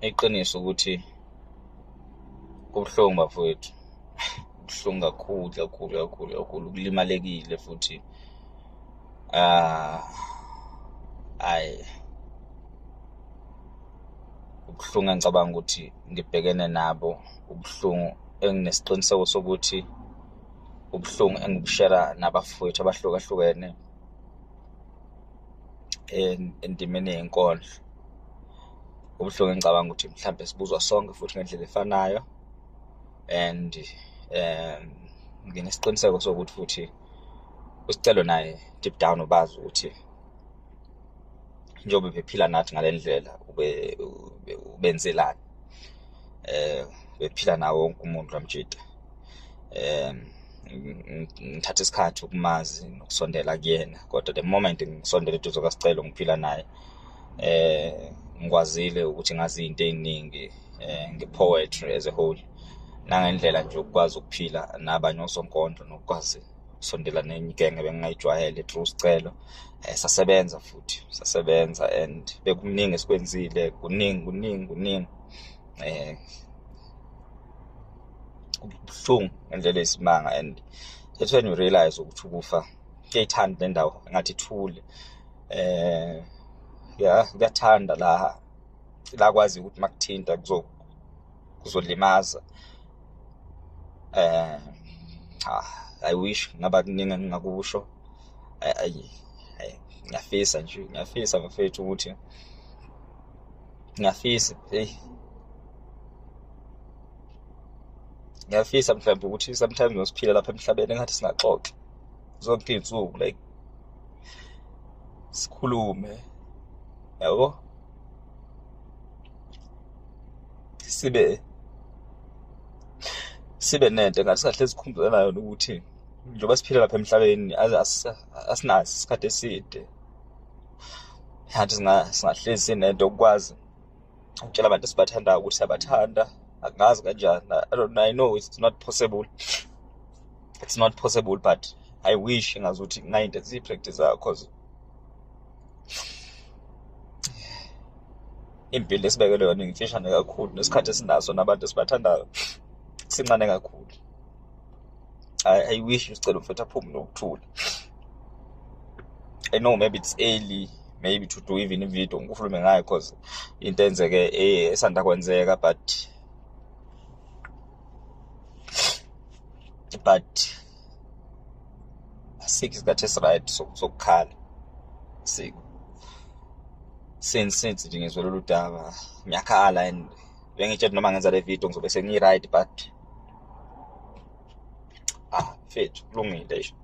Iqiniso ukuthi kubuhlungu bafowethu. Kubuhlungu kakhulu kulimalekile futhi ayi ubuhlungu engicabanga ukuthi ngibhekene nabo, ubuhlungu enginesiqiniseko sokuthi ubuhlungu engibushera nabafowethu abahlukahlukene endimeni yenkondlo. Ubuhlungu engicabanga ukuthi mhlambe sibuzwa sonke futhi ngendlela efanayo, and nginesiqiniseko sokuthi futhi uScelo naye deep down ubazi ukuthi njengoba bephila nathi ngale ndlela ubenzelani. Bephila nawo wonke umuntu lamjida. Ngithatha isikhathi ukumazi nokusondela kuyena, kodwa the moment ngisondela eduze kaScelo ngiphila naye, ngikwazile ukuthi ngazi izinto eziningi ngepoetry as a whole, nangendlela nje ukwazi ukuphila nabanye osonkondlo, nokwazi ukusondela nenye igenge bengingayijwayele through uScelo. Sasebenza and bekuningi esikwenzile, kuningi kubuhlungu ngendlela eyisimanga, and that's when you realize ukuthi ukufa kuyayithanda le ndawo engathi ithule. Kuyathanda la kwazi ukuthi makuthinta kuzolimaza. I wish ngaba kuningi engingakusho. Ngiyafisa bafethu ukuthi ngiyafisa mhlawumbe ukuthi sometimes ngosiphila lapha emhlabeni engathi singaxoxa zonke iy'nsuku, like sikhulume, yabo, sibe nento engathi singahlezi sikhumbuzanayo ukuthi njengoba siphila lapha emhlabeni asinaso isikhathi eside. Ngathi singahlezi sinento ukwazi ukutshela abantu esibathandayo ukuthi siyabathanda. Akungazi kanjani. I know it's not possible. It's not possible, but I wish ngazi ukuthi ngayinto eziyi-practice cause impilo esibekelwe yona ngifishane kakhulu, nesikhathi esinaso nabantu esibathandayo sincane kakhulu. I wish uScelo mfethu aphume nokuthula. I know maybe it's early, maybe to do even ivideo ngikukhulume ngayo cause into enzeke esanda kwenzeka, but asikho isikhathi esi-right sokukhala. Since nje ngizwe lolu daba ngiyakhala, and bengitshela noma ngenza le video ngizobe sengiyi-right, but fethu kulungile nje.